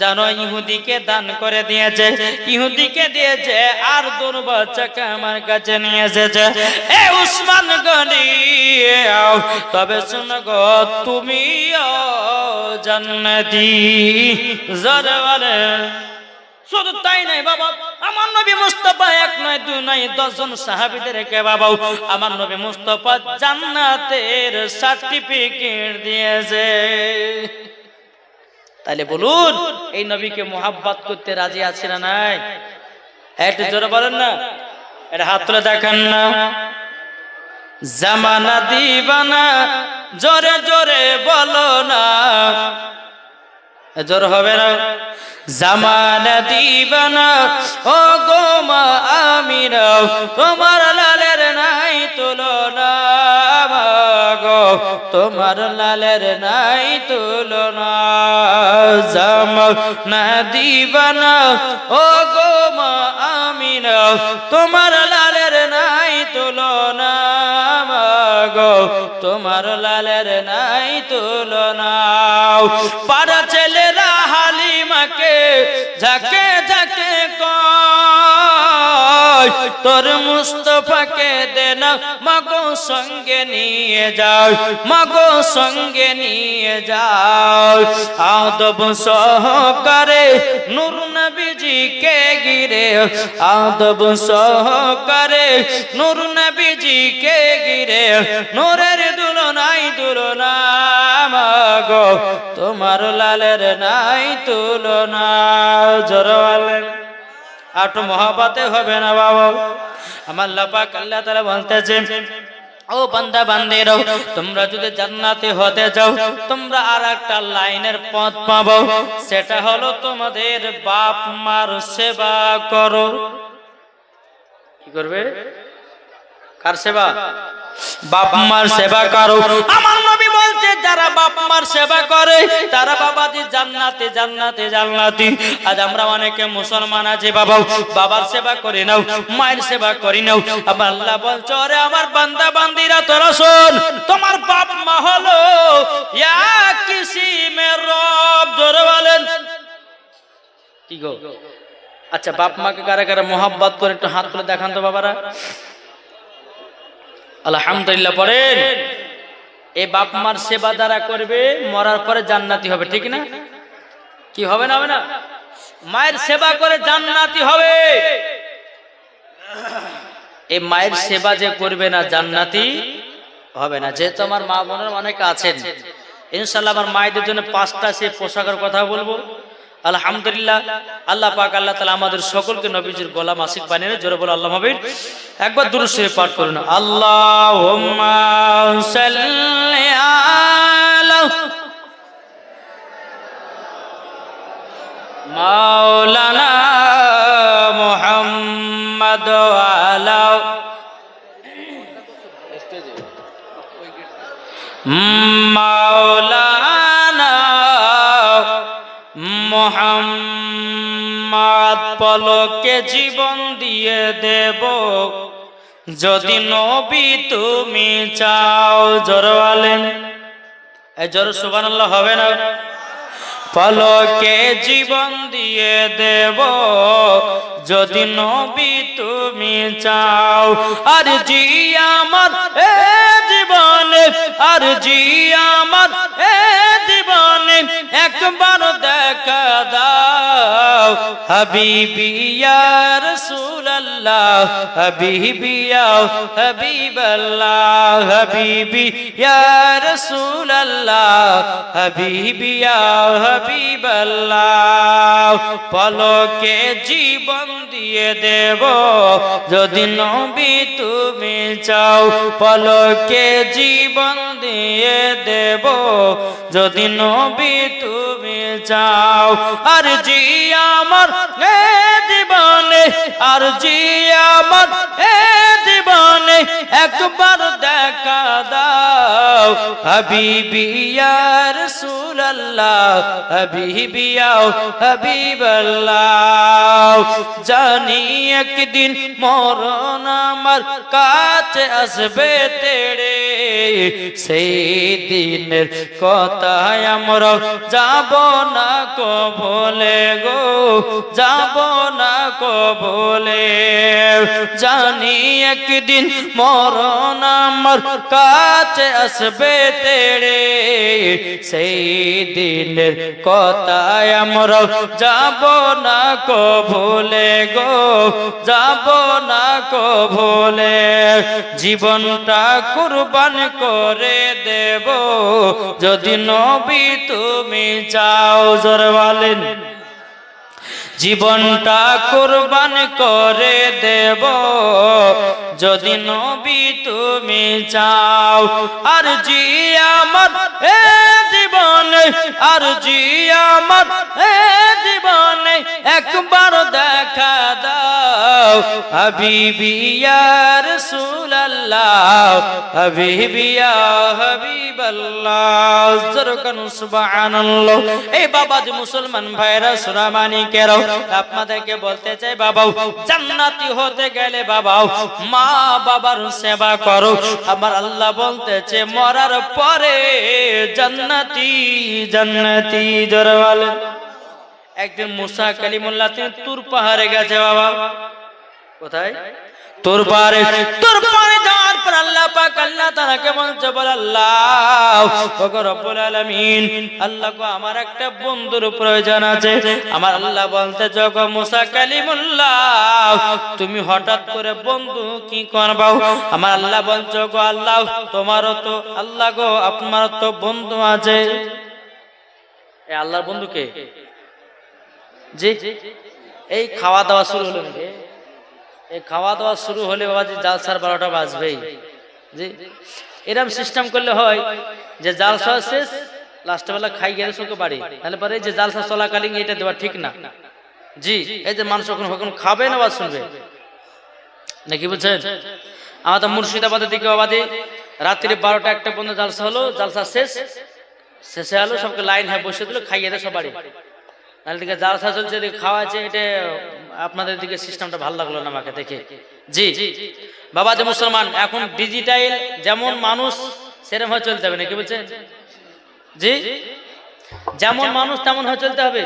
জানো ইহুদিকে দান করে দিয়েছে, ইহুদিকে দিয়েছে আর দুটো বাচ্চাকে আমার কাছে নিয়ে এসেছে। এ উসমান গনি তবে শুনো গো তুমিও জান্নাতি। জোরে বলেন। শুধু তাই নাই বাবা, আমার নবী মুস্তাফা এক নয় দুই নয় 10 জন সাহাবীদেরকে বাবা আমার নবী মুস্তাফা জান্নাতের সার্টিফিকেট দিয়েছে। তাহলে বলুন এই নবীকে মোহাব্বত করতে রাজি আছে না নাই? একটু জোরে বলেন না, এটা হাত তুলে দেখেন না। জামানা দিবানা জোরে জোরে বলো না, জোর হবে না। জামানা দিবানা ও গো মা আমিনা তোমার লালের নাই তুলনা, গো তোমার লালের নাই তুলনা। জামানা দিবানা ও গো মা আমিনা তোমার লালের নাই তুলনা, গো তোমার লালের নাই তুলনা। পাড়া ছেলেরা হালিমাকে ঝাঁকে ঝাঁকে কয় তোর মুস্তাফাকে দে না মাগো সঙ্গে নিয়ে যাও, মাগো সঙ্গে নিয়ে যাও। আদব সহকারে নূর নবীজিকে ঘিরে, আদব সহকারে নূর নবীজিকে ঘিরে নূরের দুলনাই দুলনা, মাগো তোমার লালের নাই তুলনা। জোরে বলেন। আটো মহব্বতে হবে না বাবা। আমার আল্লাহ পাক আল্লাহ তাআলা বলতেছে ও বান্দা বান্দিরা তোমরা যদি জান্নাতে হতে যাও তোমরা আরেকটা লাইনের পথ পাবো, সেটা হলো তোমাদের বাপ মার সেবা করো। কি করবে? কার সেবা? বাপ মার সেবা করো। আমার নবী বলছে যারা বাপ মার সেবা করে তারা বাবাজি জান্নাতে জান্নাতে জান্নাতি। আজ আমরা অনেকে মুসলমান আছি বাবা বাবার সেবা করি নাও, মায়ের সেবা করি নাও। আবার আল্লাহ বলছে ওরে আমার বান্দা বান্দিরা তোরা শোন, তোমার বাপ মা হলো ইয়া কিসিমের রব। জোরে বলেন। কি গো? আচ্ছা বাপ মাকে কারা কারা মোহাব্বত করে একটু হাত তুলে দেখান তো বাবারা। আলহামদুলিল্লাহ পড়েন। এই বাপ মার সেবা যারা করবে মরার পরে জান্নাতি হবে, ঠিক না? কি হবে না হবে না? মায়ের সেবা করে জান্নাতি হবে। এই মায়ের সেবা যে করবে না জান্নাতি হবে না। যেহেতু আমার মা বোনের অনেক আছেন, ইনশাআল্লাহ আমার মায়েদের জন্য 5টা সে পোশাকের কথা বলবো। আলহামদুলিল্লাহ, আল্লাহ পাক আল্লাহ তাআলা আমাদের সকলকে নবীজির গোলাম আশিক বানিয়ে জোরে বলো আল্লাহ মাবিন। একবার দুরূদ শরীফ পাঠ করুন। আল্লাহুম্মা সাল্লি আলা মাওলানা মুহাম্মদ ওয়া আলা মাওলানা মুহাম্মদ। পলকে জীবন দিয়ে দেব যদি নবী তুমি চাও। জোরে বলেন, এই জোরে সুবহানাল্লাহ হবে না? পলকে জীবন দিয়ে দেব যদি নবী তুমি চাও। আর জি আমার এ জীবনে, আর জি আমার এ জীবনে একবার দেখা দাও। হাবিবি ইয়া রাসূলুল্লাহ, হাবিবি ইয়া হাবিবাল্লাহ, হাবিবি ইয়া রাসূলুল্লাহ, হাবিবি ইয়া হাবিবাল্লাহ। পলকে জীবন দিয়ে দেব যদি নবী তুমি চাও। পলকে জীবন দিয়ে দেব যদি নবী তুমি চাও। আর জি আমার এ জীবনে, আর জি আমার এ জীবনে একবার দেখা দাও। হাবিবি ইয়া রাসূলুল্লাহ, হাবিবি ইয়া হাবিবাল্লাহ। জানি একদিন মরণ আমার কাছে আসবে তেড়ে, সেই দিনের কথায় আমরা যাব না কবলে গো, যাব না কবলে। জানি একদিন মরণ আমার কাছে আসবে তেড়ে, সেই দিনের কথায় আমরা যাব না কবলে গো, যাব না কবলে। জীবনটা কুরবান করে দেব যদি নবী তুমি চাও। জোরে বলেন, জীবনটা কুরবান করে দেব যদি নবী তুমি চাও। আর জি আমার এ জীবনে, আর জি আমার এ জীবনে একবার দেখা দাও। হাবিবি ইয়া রাসূলুল্লাহ, হাবিবি ইয়া হাবিবাল্লাহ। জোরকান সুবহানাল্লাহ। এই বাবা যে মুসলমান ভাইরা সুরামানি কেরাও, আপনাদেরকে বলতে চাই বাবা, জান্নাতি হতে গেলে বাবা মা বাবার সেবা করো। আমার আল্লাহ বলতেছে মরার পরে জান্নাতি জান্নাতি। জোরে বলেন। একদিন মুসা কালিমুল্লাহ তিনি তুর পাহাড়ে গেছে বাবা। কোথায়? তুর পাহাড়ে। তুর পাহাড়ে যাওয়ার পর আল্লাহ পাক আল্লাহ তাআলাকে বলছে, বল আল্লাহ ওগো রব্বুল আলামিন, আল্লাহ গো আমার একটা বন্ধুর প্রয়োজন আছে। আমার আল্লাহ বলতে গো মুসা কালিমুল্লাহ, তুমি হঠাৎ করে বন্ধু কি করবা? আমার আল্লাহ বলছে গো আল্লাহ তোমারও তো আল্লাহ গো আপনার তো বন্ধু আছে। এই আল্লাহর বন্ধু কে? জি, এই খাওয়া দাওয়া শুরু হলো নাকি? এই খাওয়া দাওয়া শুরু হলে বাবাজি জালসার 12টা বাজবেই। জি, এরকম সিস্টেম করলে হয় যে জালসা শেষ, লাস্ট বেলা খাই গেলে সঙ্গে বাড়ি, তাহলে পরে যে জালসা চলাকালীন এটা দেওয়া ঠিক না। জি, এই যে মানুষ কখন খাবে না বা শুনবে নাকি, বুঝছেন? আমাদের মুর্শিদাবাদের দিকে বাবাজি রাত্রি 12টা 1টা পর্যন্ত জালসা হলো, জালসা শেষে হলো, সবকে লাইন হয়ে বসে দিল, খাইয়ে দেয় সব বাড়ি। তাহলে দিকে জালসা চলছে, খাওয়াচ্ছে, এটা আপনাদের দিকে সিস্টেমটা ভালো লাগলো না আমাকে দেখে। জি বাবা যে মুসলমান, এখন ডিজিটাল যেমন মানুষ সেরকম হয়ে চলতে হবে নাকি, বলছেন? জি, যেমন মানুষ তেমন হয়ে চলতে হবে।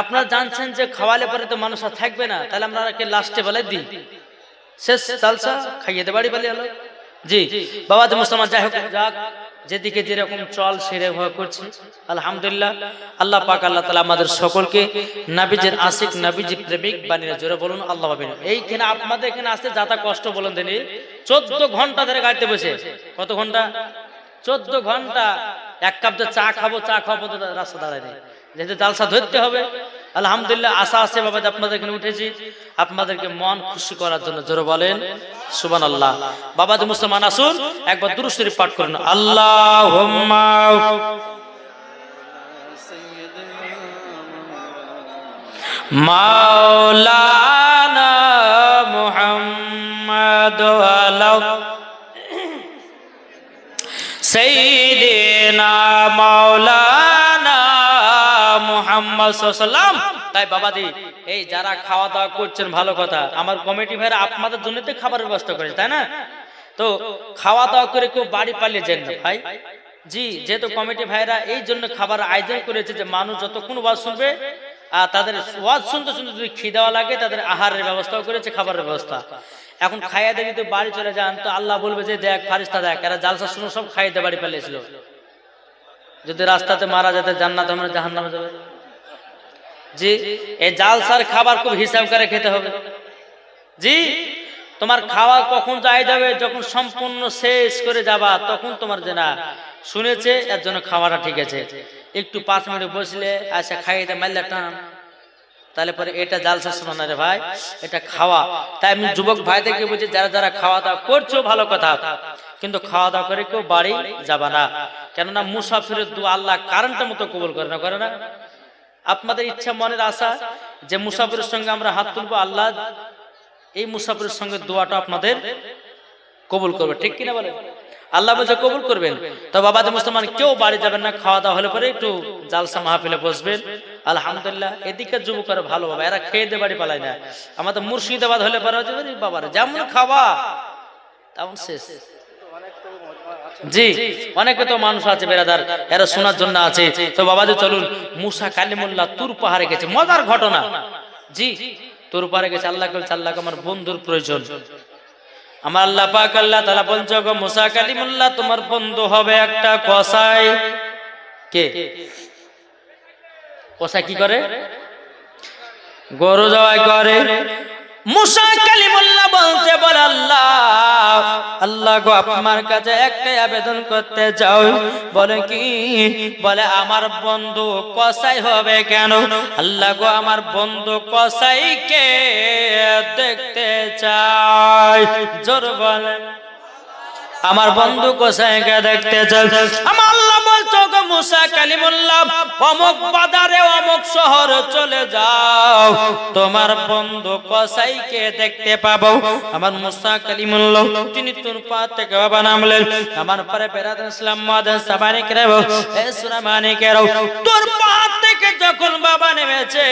আপনারা জানছেন যে খাওয়ালে পরে তো মানুষ আর থাকবে না, তাহলে আমরা লাস্টে বলে দিই শেষ জালসা খাইয়ে দে বাড়ি বালি হলো। জি বাবা যে মুসলমান, যাই হোক যাক, যেদিকে যেরকম চল সেরকম করছি আলহামদুলিল্লাহ। আল্লাহ পাক আল্লাহ তাআলা আমাদের সকলকে নবীজির আশিক নবীজি প্রেমিক বানিয়ে জোরে বলুন আল্লাহ পাক। এইখানে আপনাদের এখানে আসতে যাতা কষ্ট বলুন দিনই 14 ঘন্টা ধরে গাড়িতে বসে, কত ঘন্টা? 14 ঘন্টা। এক কাপ চা খাবো তো রাস্তা দাঁড়ায় নেই, যেহেতু জালসা ধরতে হবে। আলহামদুলিল্লাহ আশা আছে বাবা যে আপনাদের এখানে উঠেছি আপনাদেরকে মন খুশি করার জন্য, জোরে বলেন সুবহানাল্লাহ। বাবা যে মুসলমান আসুন একবার দুরূদ শরীফ পাঠ করুন। আল্লাহুম্মা মাওলানা মুহাম্মদ ওয়া সাইয়্যিদিনা মাওলানা মুহাম্মদ সাল্লাল্লাহু আলাইহি ওয়াসাল্লাম। তাই বাবাজি এই যারা খাওয়া দাওয়া করছেন ভালো কথা, আমার কমিটি ভাইরা আপনাদের জন্য তো খাবারের ব্যবস্থা করেছে তাই না? তো খাওয়া দাওয়া করে কেউ বাড়ি পালিয়ে যান না ভাই। জি, যেহেতু কমিটি ভাইরা এই জন্য খাবার আয়োজন করেছে যে মানুষ যতক্ষণ ওয়াজ শুনবে আর তাদের ওয়াজ শুনতে শুনতে যদি খিদেওয়া লাগে তাদের আহারের ব্যবস্থাও করেছে, খাবারের ব্যবস্থা। এখন খাইয়া দিয়ে যদি বাড়ি চলে যান তো আল্লাহ বলবে যে দেখ ফারিস্তা দেখ এরা জালসা শুনে সব খাইতে বাড়ি পালিয়েছিল, যদি রাস্তাতে মারা যেতে জান্নাতে মানে জাহান্নামে যাবে। জি, এই জালসার খাবার খুব হিসাব করে খেতে হবে। জি, তোমার খাওয়া কখন যায় যাবে, যখন সম্পূর্ণ শেষ করে যাবা তখন তোমার যে না শুনেছে এর জন্য খাওয়াটা ঠিক আছে, একটু 5 মিনিট বসলে আচ্ছা খাইতে মারলে টান, তাহলে পরে এটা জালসা শোনা না রে ভাই, এটা খাওয়া। তাই আমি যুবক ভাইদেরকে বলছি যারা যারা খাওয়া দাওয়া করছো ভালো কথা, কিন্তু খাওয়া দাওয়া করে কেউ বাড়ি যাবা না, কেননা মুসাফিরের দোয়া আল্লাহ কারেন্টের মতো কবুল করে না। আপনাদের ইচ্ছা মনের আশা যে মুসাফিরের সঙ্গে আমরা হাত তুলবো, আল্লাহ এই মুসাফিরের সঙ্গে দোয়াটা আপনাদের কবুল করবে, ঠিক কিনা বলেন? আল্লাহ বলছে কবুল করবেন। তো বাবা যে মুসলমান কেউ বাড়ি যাবেন না, খাওয়া দাওয়া হলে পরে একটু জালসা মাহফিলে বসবেন। আলহামদুলিল্লাহ এদিকে যুবকরা ভালো বাবা, এরা খেয়ে দিয়ে বাড়ি পালায় না। আমাদের মুর্শিদাবাদ হলে পরে বাবার যেমন খাওয়া তেমন শেষ। জি, অনেকে তো মানুষ আছে বেরাদার এরা শোনার জন্য আছে। তো বাবাজি চলুন, মুসা কালিমুল্লাহ তুর পাহাড়ে গেছে, মজার ঘটনা। জি, তুর পাহাড়ে গেছে, আল্লাহ বলছে আল্লাহকে আমার বন্ধুর প্রয়োজন। আমার আল্লাহ পাক আল্লাহ তাআলা বলছে গো মুসা কালিমুল্লাহ তোমার বন্ধু হবে একটা কসাই। কে কসাই? কি করে? গরু জবাই করে। মুসা কালিমুল্লাহ বলতে বলে আল্লাহ গো আপনার কাছে একটাই আবেদন করতে চাও। বলে কি? বলে আমার বন্ধু কসাই হবে কেন? আল্লাহ গো আমার বন্ধু কসাইকে দেখতে চাই। জোর বলে আমার বন্ধু কসাইকে দেখতে চাই। আমার আল্লাহ বলছো গো মুসা কালিমুল্লাহ অমুক বাজারে অমুক শহরে চলে যাও, তোমার বন্ধু কসাইকে দেখতে পাবো। আমার মুসা কালিমুল্লাহ তিনি তুর পাহাড় থেকে বাবা নামলেন। আমার পরে বেরাদার ইসলাম মাদান সাবানিক রেও এ সুরামানিক রেও তুর পাহাড় থেকে যখন বাবা নেমেছে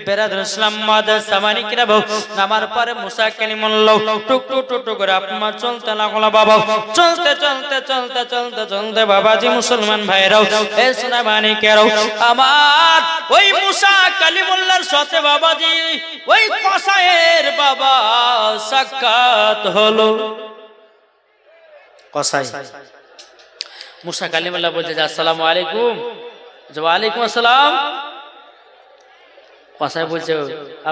বেরাদার ইসলাম মাদান সাবানিক রেও আমার পরে মুসা কালিমুল্লাহ টুক টুক টুক করে আপনার চলতে লাগলো বাবা। চলতে চলতে চলতে চলতে চলতে বাবাজি মুসলমান ভাইরাও এ সুরামানিকেরাও আমার ওই মুসা কালিমুল্লাহর সাথে বাবাজি ওই কসাইয়ের বাবা সাক্ষাৎ হলো। কসাই মুসা কালিমুল্লাহ বলছে আসসালামু আলাইকুম। ওয়ালাইকুম আসসালাম। কসাই বলছে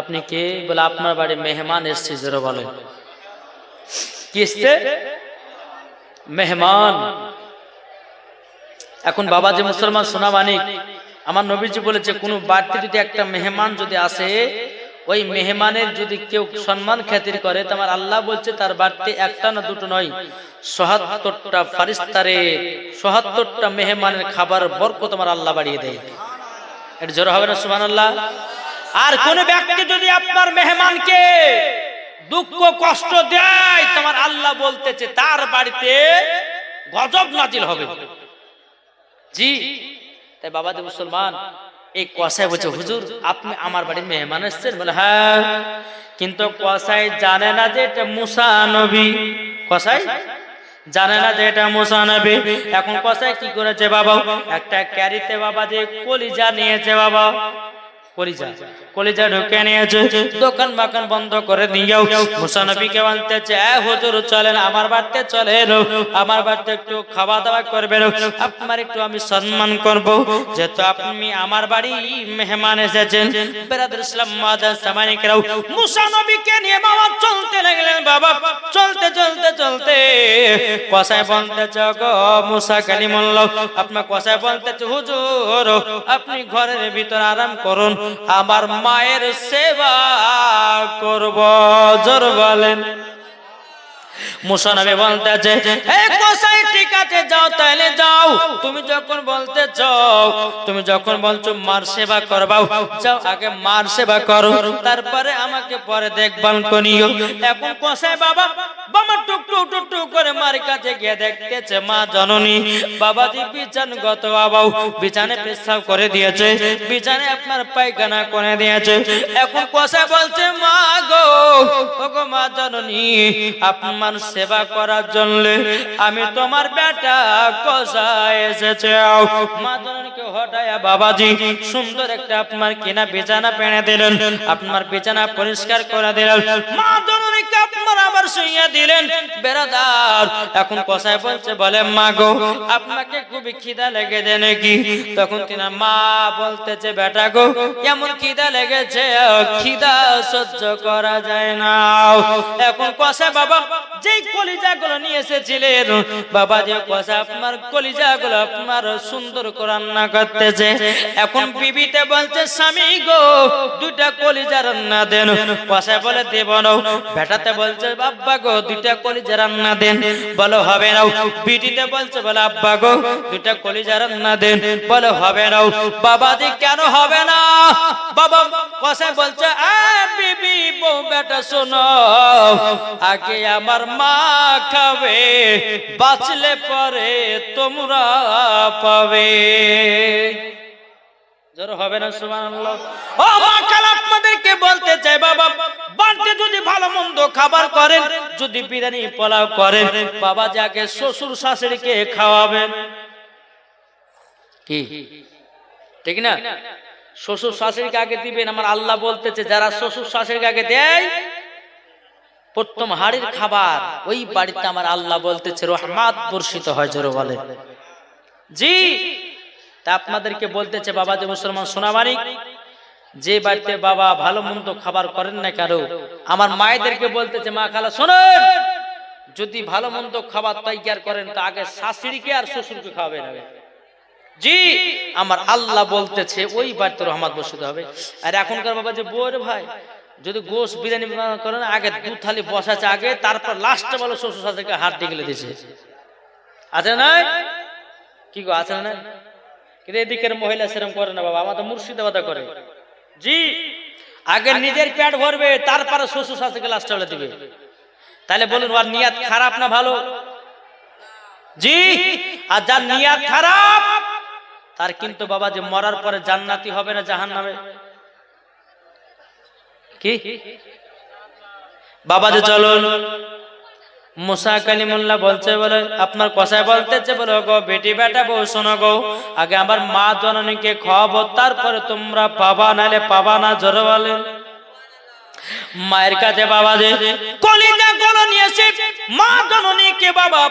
আপনি কে? বলে আপনার বাড়ি মেহমান এসেছে। জোরে বলেন কি এসছে? মেহমান। এখন বাবা যে মুসলমান সোনা মানিক, আমার নবীজি বলেছে কোন বাড়িতে যদি একটা মেহমান যদি আসে, ওই মেহমানের যদি কেউ সম্মান খাতির করে তো আমার আল্লাহ বলছে তার বাড়িতে একটা না দুটো নয় ৭৭টা ফারিস্তারে ৭৭টা মেহমানের খাবার বরকত আমার আল্লাহ বাড়িয়ে দেয়। এটা জোরে হবে না সুবহানাল্লাহ? আর কোন ব্যক্তি যদি আপনার মেহমানকে দুঃখ কষ্ট দেয় তোমার আল্লাহ বলতেছে তার বাড়িতে গজব নাজিল হবে। জি, তাই বাবা যে মুসলমান এই কসাই বলছে হুজুর আপনি আমার বাড়ির মেহমান এসেছেন? বলে হ্যাঁ, কিন্তু কসাই জানে না যে এটা মুসা নবী। কসাই জানে না যে এটা মুসা নবী। এখন কসাই কি করেছে বাবা? একটা ক্যারিতে বাবা যে কলিজা নিয়েছে বাবা, কলিজা ঢুকে নিয়েছে, দোকান বাকান বন্ধ করে দিও। মুসা নবীকে বলতেছে, হুজুর চলেন আমার বাড়িতে চলেন, আমার বাড়িতে একটু খাওয়া দাওয়া করবেন, আপনার একটু আমি সম্মান করব, যেহেতু আপনি আমার বাড়ি মেহমান এসেছেন। বেরাদর ইসলাম মাদান সামানিকরাও মুসা নবীকে নিয়ে বাবা চলতে লাগলেন। বাবা চলতে চলতে চলতে কসাই বলতেছে, গো মুসা কালিমুল্লাহ, আপনার কসাই বলতেছে, হুজুর আপনি ঘরের ভিতর আরাম করুন, আমার মায়ের সেবা করব। জোর বলেন। মুসা নবী বলতেছে, এই কসাই ঠিক আছে যাও, তাহলে যাও, তুমি যখন বলতে চাও, তুমি যখন বলছো মার সেবা করবাও, যাও আগে মার সেবা করো, তারপরে আমাকে পরে দেখভাল করিও। এখন কসাই বাবা টুক টুক টুক টুক করে মার কাছে গিয়ে দেখতেছে মা জননী বাবাজি বিছানগত বাবাও বিছানে পেশাব করে দিয়েছে, বিছানে আপনার পায়খানা করে দিয়েছে। এখন কসাই বলছে, মা গো, ওগো মা জননী, আপনার সেবা করার জন্য আমি তোমার বেটা কসাই এসেছে। মা জননীকে হটায়া বাবাজি সুন্দর একটা আপনার কিনা বিছানা পেনে দিলেন, আপনার বিছানা পরিষ্কার করে দিলেন, মা জননীকে আপনার আবার শুইয়ে দিলেন। বেরাদার এখন কসাই বলছে, বলে মা গো আপনাকে খুবই খিদা লেগেছে নাকি? তখন তিনি মা বলতেছে, বেটা গো এমন খিদা লেগেছে, খিদা সহ্য করা যায় না। এখন কসাই বাবা যেই কলিজাগুলো নিয়ে এসেছিলেন, বাবা যে কসাই আপনার কলিজাগুলো আপনার সুন্দর করে রান্না করতেছে। এখন বিবিতে বলছে, স্বামী গো দুইটা কলিজা রান্না দেন। কসাই বলে, দেব না। বেটাতে বলছে, বাবা গো দুইটা কলিজা রান্না দেন। বলো হবে না। বিটিতে বলছে, বলে আব্বা গো দুইটা কলিজা রান্না দেন। বলে হবে না। বাবাজি কেন হবে না? বাবা কসাই বলছে, বিবি বউ বেটা শোনো, আগে আমার মা খাবে, বাঁচলে পরে তোমরা পাবে। জোর হবে না সুবহানাল্লাহ। ও মা কাল আপনাদেরকে বলতে চাই, বাবা বাড়িতে যদি ভালো মন্দ খাবার করেন, যদি বিরিয়ানি পোলাও করেন, বাবা যাকে শ্বশুর শাশুড়িকে খাওয়াবেন। কি ঠিক না? শ্বশুর শাশুড়িকে আগে দিবেন। আমার আল্লাহ বলতেছে, যারা শ্বশুর শাশুড়িকে আগে দেয় প্রথম হাড়ির খাবার ওই বাড়িতে আমার আল্লাহ বলতেছে রহমত বর্ষিত হয়। জোরে বলে জি। তা আপনাদেরকে বলতেছে, বাবা যে মুসলমান সোনামানিক, যে বাড়িতে বাবা ভালো মন্দ খাবার করেন না কারো, আমার মায়েদেরকে বলতেছে, মা খালা শোনেন, যদি ভালো মন্দ খাবার তৈরি করেন তো আগে শাশুড়িকে আর শ্বশুরকে খাওয়াবেন আগে। জি আমার আল্লাহ বলতেছে ওই বাড়িতে রহমত বর্ষিত হবে। আর এখনকার বাবা যে বউর ভাই যদি গোশ বিরিয়ানি করেন, আগে দু থালি বসাচ্ছে আগে, তারপর লাস্টে বলো শ্বশুর শাশুড়িকে হাত দিয়ে গেলে দিছে। আছে না? কি গো আছে না? কিন্তু এদিকের মহিলা সেরকম করে না বাবা, আমাদের মুর্শিদাবাদে করে। জি আগে নিজের পেট ভরবে, তারপরে শ্বশুর শাশুড়িকে লাস্টে বলে দিবে। তাহলে বলুন ওর নিয়াত খারাপ না ভালো? জি। আর যার নিয়াত খারাপ তার কিন্তু বাবা যে মরার পরে জান্নাতি হবে না জাহান্নামে। কি বাবা যে চলুন মুসা কালিমুল্লাহ বলছে, বলে আপনার কসাই বলতেছে, বলে গো বেটি বেটা বউ শোনো গো, আগে আমার মা জননীকে খাওয়াবো, তারপরে তোমরা পাবা, নালে পাবা না। জোরে বলেন। মায়ের কাছে বাবা যে কলিজা গুলো নিয়েছে মা জননীকে বাবা